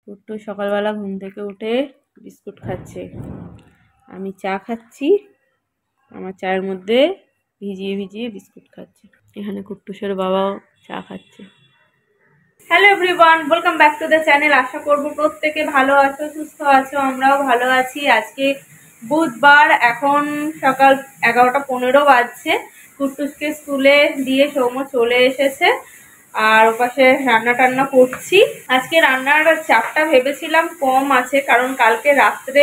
কুট্টু সকালবেলা ঘুম থেকে উঠে বিস্কুট খাচ্ছে, আমি চা খাচ্ছি। আমার চায়ের মধ্যে ভিজিয়ে ভিজিয়ে বিস্কুট খাচ্ছে। এখানে কুট্টুসের বাবাও চা খাচ্ছে। Hello everyone, welcome back to the channel. আশা করব প্রত্যেকে ভালো আছো, সুস্থ আছো। আমরাও ভালো আছি। আজকে বুধবার, এখন সকাল 11টা 15 বাজছে। কুট্টুসকে স্কুলে দিয়ে সৌম্য চলে এসেছে, আর ওপাশে রান্না টান্না করছি। আজকে রান্নার চাপটা ভেবেছিলাম কম আছে, কারণ কালকে রাত্রে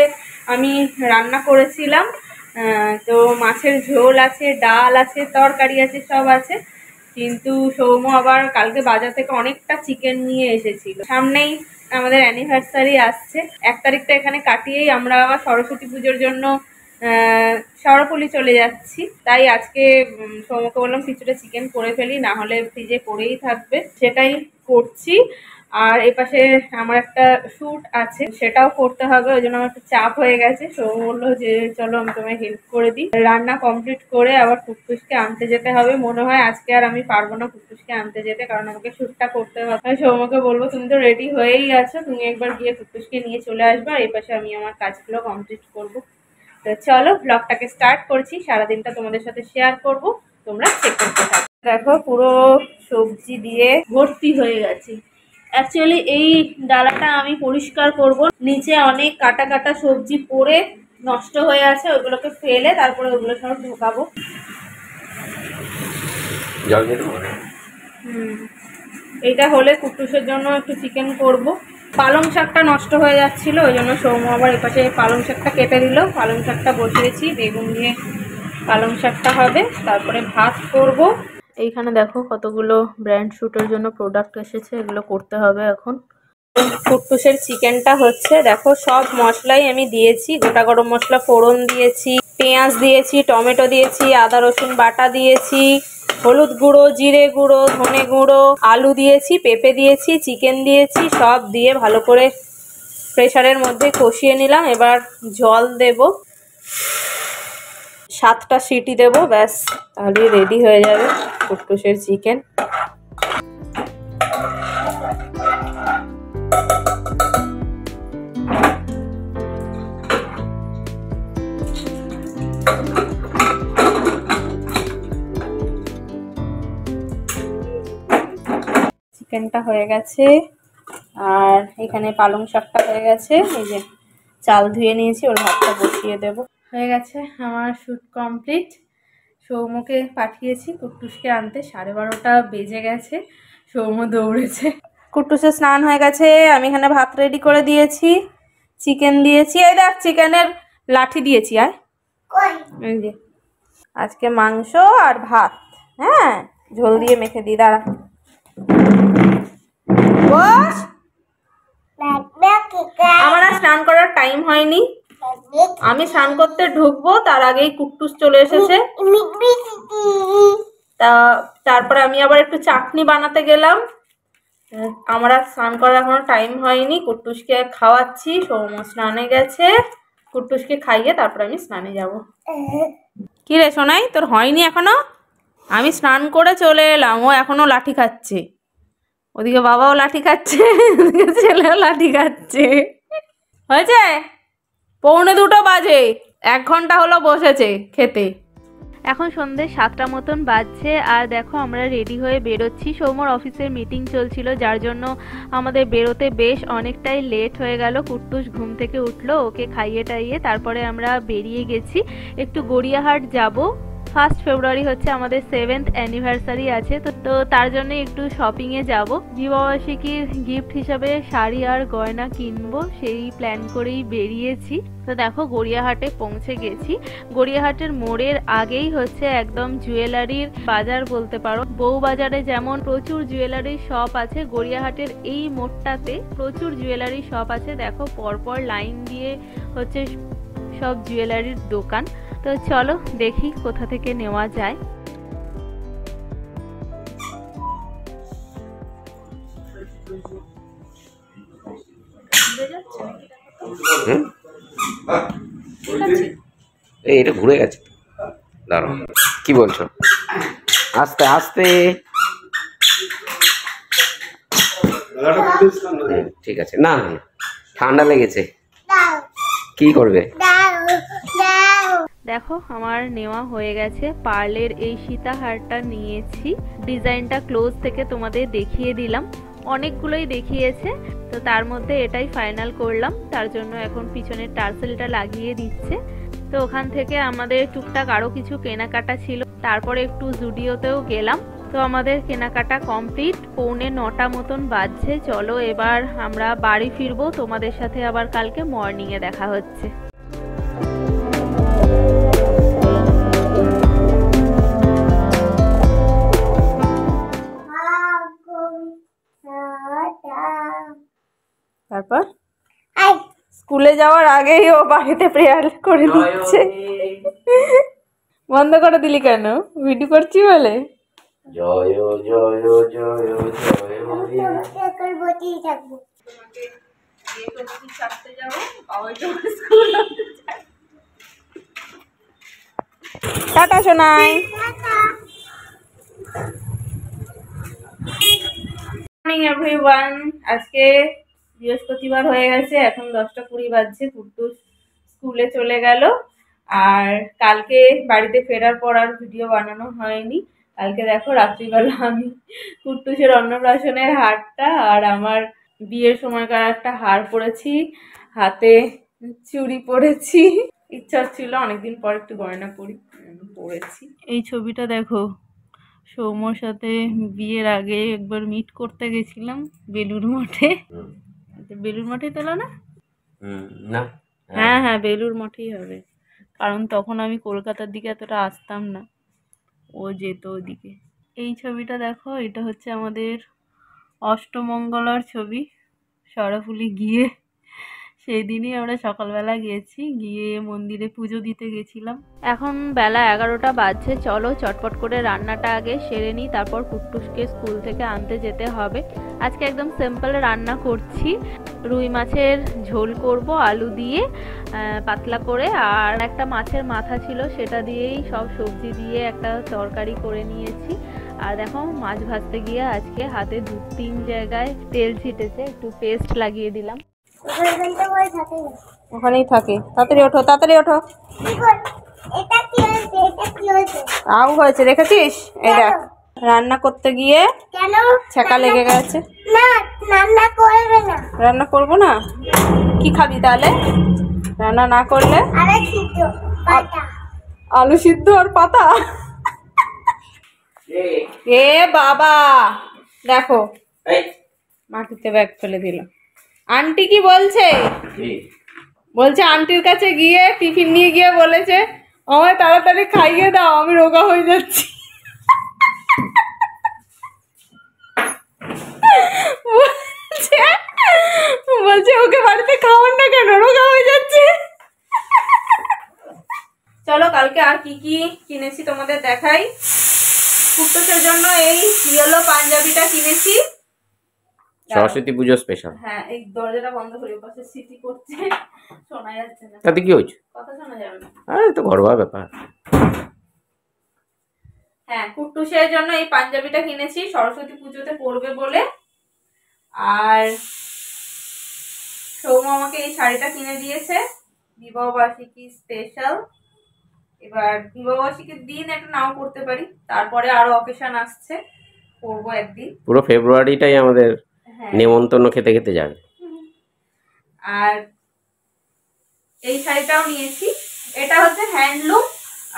আমি রান্না করেছিলাম। তো মাছের ঝোল আছে, ডাল আছে, তরকারি আছে, সব আছে। কিন্তু সৌম্য আবার কালকে বাজার থেকে অনেকটা চিকেন নিয়ে এসেছিল। সামনেই আমাদের অ্যানিভার্সারি আসছে, 1 তারিখটা এখানে কাটিয়েই আমরা আবার সরস্বতী পুজোর জন্য শহরপল্লী চলে যাচ্ছি। তাই আজকে সৌম্যকে বললাম কিছুটা চিকেন করে ফেলি, না হলে ফ্রিজে পড়েই থাকবে। সেটাই করছি। আর এপাশে আমার একটা শ্যুট আছে, সেটাও করতে হবে, ওই জন্য আমার একটু চাপ হয়ে গেছে। সৌম্য বললো যে চলো আমি তোমায় হেল্প করে দিই। রান্না কমপ্লিট করে আবার কুট্টুসকে আনতে যেতে হবে। মনে হয় আজকে আর আমি পারবো না কুট্টুসকে আনতে যেতে, কারণ আমাকে শ্যুটটা করতে হবে। সৌম্যকে বলবো তুমি তো রেডি হয়েই আছো, তুমি একবার গিয়ে কুট্টুসকে নিয়ে চলে আসবে, আর এপাশে আমি আমার কাজগুলো কমপ্লিট করবো। তো চলো ব্লগটাকে স্টার্ট করছি। সারাদিনটা তোমাদের সাথে শেয়ার করব, তোমরা চেক করতে থাকো। দেখো পুরো সবজি দিয়ে ভর্তি হয়ে গেছে। অ্যাকচুয়ালি এই ডালাটা আমি পরিষ্কার করব। নিচে অনেক কাটা কাটা সবজি পড়ে নষ্ট হয়ে আছে, ওগুলোকে ফেলে তারপরে ওগুলো সব ঢোকাবো। এইটা হলে কুট্টুসের জন্য একটু চিকেন করব। পালং শাকটা নষ্ট হয়ে যাচ্ছিল, ওই জন্য সৌম্য আবার এপাশে পালং শাকটা কেটে দিল। পালং শাকটা বসিয়েছি, বেগুন দিয়ে পালং শাকটা হবে, তারপরে ভাত করব। এইখানে দেখো কতগুলো ব্র্যান্ড শ্যুটের জন্য প্রোডাক্ট এসেছে, এগুলো করতে হবে এখন। কুট্টুসের চিকেনটা হচ্ছে, দেখো সব মশলাই আমি দিয়েছি। গোটা গরম মশলা ফোড়ন দিয়েছি, পেঁয়াজ দিয়েছি, টমেটো দিয়েছি, আদা রসুন বাটা দিয়েছি, হলুদ গুঁড়ো, জিরে গুঁড়ো, ধনে গুঁড়ো, আলু দিয়েছি, পেঁপে দিয়েছি, চিকেন দিয়েছি। সব দিয়ে ভালো করে প্রেসারের মধ্যে কষিয়ে নিলাম। এবার জল দেব, 7টা সিটি দেব, ব্যাস তাহলেই রেডি হয়ে যাবে কুট্টুসের চিকেন। চিকেনটা হয়ে গেছে, আর এখানে পালং শাকটা হয়ে গেছে। এই যে চাল ধুয়ে নিয়েছি, ওর ভাতটা বসিয়ে দেব। হয়ে গেছে আমার শ্যুট কমপ্লিট। সৌম্যকে পাঠিয়েছি কুট্টুসকে আনতে, 12:30 বেজে গেছে। সৌম্য দৌড়েছে। কুট্টুসের স্নান হয়ে গেছে, আমি এখানে ভাত রেডি করে দিয়েছি, চিকেন দিয়েছি। এই দেখ চিকেনের লাঠি দিয়েছি। আর এই যে আজকে মাংস আর ভাত, হ্যাঁ ঝোল দিয়ে মেখে দিই। দাঁড়া বস, আমার আর স্নান করার টাইম হয়নি। আমি স্নান করতে ঢুকবো তার আগেই কুট্টুস চলে এসেছে। তারপরে আমি আবার একটু চাটনি বানাতে গেলাম। আমার আর স্নান করার এখনো টাইম হয়নি। কুট্টুসকে খাওয়াচ্ছি, সৌম্য স্নানে গেছে। কুট্টুসকে খাইয়ে তারপরে আমি স্নানে যাব। কি রে সোনাই, তোর হয়নি এখনো? আমি স্নান করে চলে এলাম, ও এখনো লাঠি খাচ্ছে। ওদিকে বাবাও লাঠি খাচ্ছে, ওদিকে ছেলেও লাঠি খাচ্ছে। হয়েছে 1:45 বাজে, 1 ঘন্টা হলো বসেছে খেতে। এখন সন্ধ্যে 7টা মতন বাজছে, আর দেখো আমরা রেডি হয়ে বেরোচ্ছি। সৌম্যর অফিসের মিটিং চলছিল, যার জন্য আমাদের বেরোতে বেশ অনেকটাই লেট হয়ে গেল। কুট্টুস ঘুম থেকে উঠলো, ওকে খাইয়ে টাইয়ে তারপরে আমরা বেরিয়ে গেছি। একটু গড়িয়াহাট যাব। 1 ফেব্রুয়ারি হচ্ছে আমাদের 7th অ্যানিভার্সারি আছে, তো তার জন্য একটু শপিংয়ে যাব। বিবাহবার্ষিকীর গিফট হিসাবে শাড়ি আর গয়না কিনবো, সেই প্ল্যান করেই বেরিয়েছি। তো দেখো গড়িয়াহাটে পৌঁছে গেছি। গড়িয়াহাটের মোড়ের আগেই হচ্ছে একদম জুয়েলারির বাজার বলতে পারো। বউবাজারে যেমন প্রচুর জুয়েলারির শপ আছে, গড়িয়াহাটের এই মোড়টাতে প্রচুর জুয়েলারি শপ আছে। দেখো পরপর লাইন দিয়ে হচ্ছে সব জুয়েলারির দোকান। তো চলো দেখি কোথা থেকে নেওয়া যায়। এটা ঘুরে গেছে, দাঁড়াও কি বলছো? আস্তে আস্তে ঠিক আছে, না না না, ঠান্ডা লেগেছে, কি করবে? দেখো আমার নেওয়া হয়ে গেছে, পার্লের এই সীতাহারটা নিয়েছি। ডিজাইনটা ক্লোজ থেকে তোমাদের দেখিয়ে দিলাম, অনেকগুলোই দেখিয়েছে, তো তার মধ্যে এটাই ফাইনাল করলাম। তার জন্য এখন পিছনের টার্সেলটা লাগিয়ে দিচ্ছে। তো ওখান থেকে আমাদের টুকটাক আরও কিছু কেনাকাটা ছিল, তারপরে একটু জুডিওতেও গেলাম। তো আমাদের কেনাকাটা কমপ্লিট, 8:45 মতন বাজছে। চলো এবার আমরা বাড়ি ফিরবো, তোমাদের সাথে আবার কালকে মর্নিংয়ে দেখা হচ্ছে। তারপর স্কুলে যাওয়ার আগেই ও বাড়িতে প্রেয়ার করে দিচ্ছে। বন্ধ করে দিলি কেন? ভিডিও করছি বলে। জয় জয় জয় জয় টাটা শোনাই। মর্নিং এভরিওয়ান, আজকে বৃহস্পতিবার হয়ে গেছে, এখন 10:20 বাজছে। কুট্টু স্কুলে চলে গেল, আর কালকে বাড়িতে ফেরার পর আর ভিডিও বানানো হয়নি। কালকে দেখো রাত্রিবেলা আমি কুট্টুসের অন্নপ্রাশনের হারটা আর আমার বিয়ের সময়কার একটা হার পরেছি, হাতে চুড়ি পরেছি। ইচ্ছা ছিল অনেকদিন পর একটু গয়না পরেছি। এই ছবিটা দেখো, সৌম্যর সাথে বিয়ের আগে একবার মিট করতে গেছিলাম বেলুর মঠে। বেলুর মঠেই তোলা না? না, হ্যাঁ হ্যাঁ, বেলুর মঠেই হবে, কারণ তখন আমি কলকাতার দিকে এতটা আসতাম না, ও যেত ওদিকে। এই ছবিটা দেখো, এটা হচ্ছে আমাদের অষ্টমঙ্গলার ছবি। সরাফুলি গিয়ে সেই দিনই আমরা সকালবেলা গিয়েছি, গিয়ে মন্দিরে পুজো দিতে গেছিলাম। এখন বেলা 11টা বাজছে, চলো চটপট করে রান্নাটা আগে সেরে নিই, তারপর কুট্টুসকে স্কুল থেকে আনতে যেতে হবে। আজকে একদম সিম্পল রান্না করছি, রুই মাছের ঝোল করব আলু দিয়ে পাতলা করে, আর একটা মাছের মাথা ছিল সেটা দিয়েই সব সবজি দিয়ে একটা তরকারি করে নিয়েছি। আর দেখো মাছ ভাজতে গিয়ে আজকে হাতে 2-3 জায়গায় তেল ছিটেছে, একটু পেস্ট লাগিয়ে দিলাম। ওখানেই থাকে, তাড়াতাড়ি ওঠো তাড়াতাড়ি ওঠো। আউ হয়েছে দেখেছিস? এই দেখ, রান্না করতে গিয়ে ছ্যাঁকা লেগে গেছে। রান্না করবো না, কি খাবি তাহলে? রান্না না করলে আলু সিদ্ধ আর পাতা। এ বাবা দেখো, মাটিতে ব্যাগ ফেলে দিলাম। আন্টি কি বলছে? বলছে আন্টির কাছে গিয়ে টিফিন নিয়ে গিয়ে বলেছে আমায় তাড়াতাড়ি খাইয়ে দাও, আমি রোগা হয়ে যাচ্ছি। বলছে ওকে বাড়িতে খাওয়ান না কেন, রোগা হয়ে যাচ্ছে। চলো কালকে আর কি কি কিনেছি তোমাদের দেখাই। কুট্টুসের জন্য এই ইয়েলো পাঞ্জাবিটা কিনেছি, সরস্বতী পুজো স্পেশাল। হ্যাঁ, এই দরজাটা বন্ধ করি, পাশে সিটি করছে, শোনা যাচ্ছে না। তাতে কি হয়েছে? কথা শোনা যাবে না। আরে তো ঘরোয়া ব্যাপার। হ্যাঁ, কুট্টুসের জন্য এই পাঞ্জাবিটা কিনেছি, সরস্বতী পুজোতে পরবে বলে। আর সৌম্য আমাকে এই শাড়িটা কিনে দিয়েছে, বিবাহ বার্ষিকী স্পেশাল। এবার বিবাহ বার্ষিকীর দিন এটা নাও করতে পারি, তারপরে আরো অকেশন আসছে, পরবো একদিন। পুরো ফেব্রুয়ারিটাই আমাদের নেমন্তন্ন খেতে খেতে যাবে। আর এই শাড়িটাও নিয়েছি, এটা হচ্ছে হ্যান্ডলুম,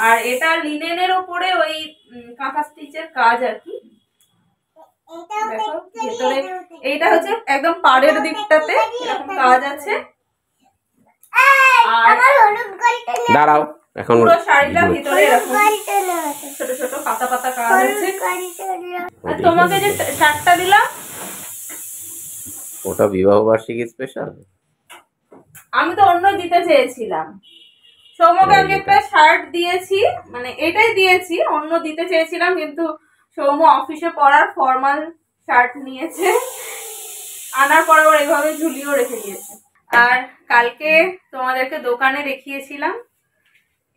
আর এটা লিনেনের ওপরে ওই কাঁথা স্টিচের কাজ আর কি। দেখো ভেতরে এইটা হচ্ছে একদম পাড়ের দিকটাতে এরকম কাজ আছে, আর দাঁড়াও, এখন পুরো শাড়িটা ভিতরে এরকম ছোট ছোট পাতা পাতা কাজ আছে। আর তোমাকে যে শার্টটা দিলাম ওটা বিবাহ বার্ষিকী স্পেশাল। আমি তো অন্য দিতে চেয়েছিলাম, সৌম্যকে আমি একটা শার্ট দিয়েছি, মানে এটাই দিয়েছি, অন্য দিতে চেয়েছিলাম, কিন্তু সৌম্য অফিসে পরার ফর্মাল শার্ট নিয়েছে, আনার পর আবার এইভাবে ঝুলিয়েও রেখে দিয়েছে। আর কালকে তোমাদেরকে দোকানে দেখিয়েছিলাম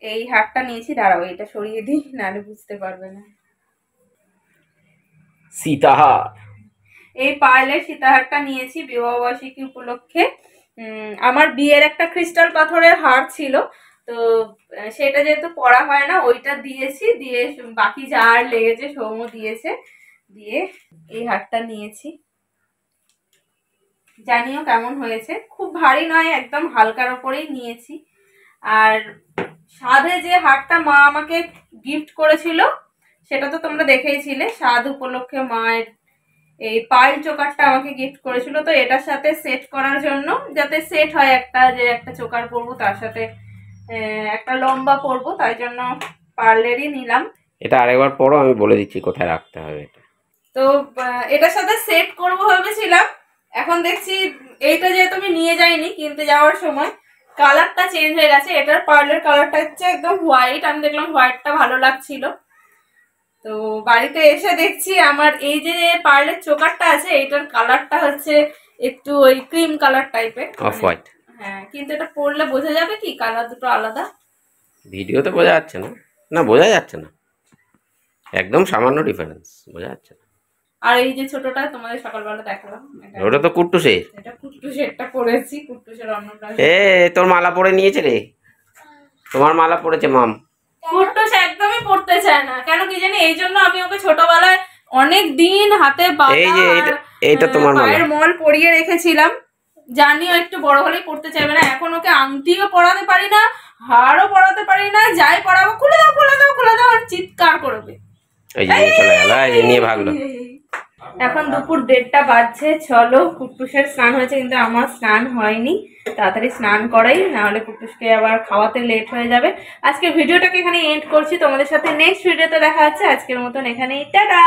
এই হারটা নিয়েছি, দাঁড়াও এটা সরিয়ে দিই নাহলে বুঝতে পারবে না। সীতাহার, এই পার্লের সীতাহারটা নিয়েছি বিবাহবার্ষিকী উপলক্ষে। আমার বিয়ের একটা ক্রিস্টাল পাথরের হার ছিল, তো সেটা যেহেতু পরা হয় না ওইটা দিয়েছি, দিয়ে বাকি যা আর লেগেছে সৌম্য দিয়েছে, দিয়ে এই হারটা নিয়েছি। জানিও কেমন হয়েছে, খুব ভারী নয়, একদম হালকার ওপরেই নিয়েছি। আর সাধে যে হারটা মা আমাকে গিফট করেছিল সেটা তো তোমরা দেখেইছিলে, সাধ উপলক্ষে মায়ের এই পাইল চোকারটা আমাকে গিফট করেছিল, তো এটার সাথে সেট করার জন্য, যাতে সেট হয় একটা, যে একটা চোকার পরবো তার সাথে একটা লম্বা পরবো, তাই জন্য পার্লেরই নিলাম। এটা আরেকবার পড়ো, আমি বলে দিচ্ছি কোথায় রাখতে হবে এটা। তো এটার সাথে সেট করবো ভেবেছিলাম, এখন দেখছি এইটা যেহেতু আমি নিয়ে যাইনি, কিনতে যাওয়ার সময় কালারটা চেঞ্জ হয়ে গেছে। এটার পার্লের কালারটা হচ্ছে একদম হোয়াইট, আমি দেখলাম হোয়াইটটা ভালো লাগছিল, তো বাড়িতে এসে দেখছি আমার এই যে পার্লের চোকারটা আছে এইটার কালারটা হচ্ছে একটু ওই ক্রিম কালার টাইপের, অফ হোয়াইট। হ্যাঁ, কিন্তু এটা পরলে বোঝা যাবে কি কালার দুটো আলাদা? ভিডিওতে বোঝা যাচ্ছে না, না বোঝা যাচ্ছে না, একদম সামান্য ডিফারেন্স, বোঝা যাচ্ছে না। আর এই যে ছোটটা তোমাদের সকালবেলা দেখালাম, ওটা তো কুট্টুসের। এটা কুট্টুসেরটা পরেছি, কুট্টুসের অন্নপ্রাশন। তোর মালা পরে নিয়েছে রে, তোমার মালা পরেছে মাম। কুট্টুস একদমই পড়তে চায় না, কেন কি জানি, এই জন্য আমি ওকে ছোটবেলায় অনেক দিন হাতে এই যে এইটা তোমার মালা, পায়ের মল পরিয়ে রেখেছিলাম, জানিও একটু বড় হলেই পড়তে চাইবে না। এখন ওকে আংটিও পরাতে পারি না, হারও পরাতে পারি না, যাই পরাবো খুলে দাও খুলে দাও খুলে দাও আর চিৎকার করবে। এই যে চলে গেল, এই নিয়ে ভাগলো। এখন দুপুর 1:30 বাজছে, চলো কুট্টুসের স্নান হয়েছে কিন্তু আমার স্নান হয়নি, তাড়াতাড়ি স্নান করাই, নাহলে কুট্টুসকে আবার খাওয়াতে লেট হয়ে যাবে। আজকে ভিডিওটাকে এখানে এন্ড করছি, তোমাদের সাথে নেক্সট ভিডিওতে দেখা হচ্ছে। আজকের মতন এখানেই, টাটা।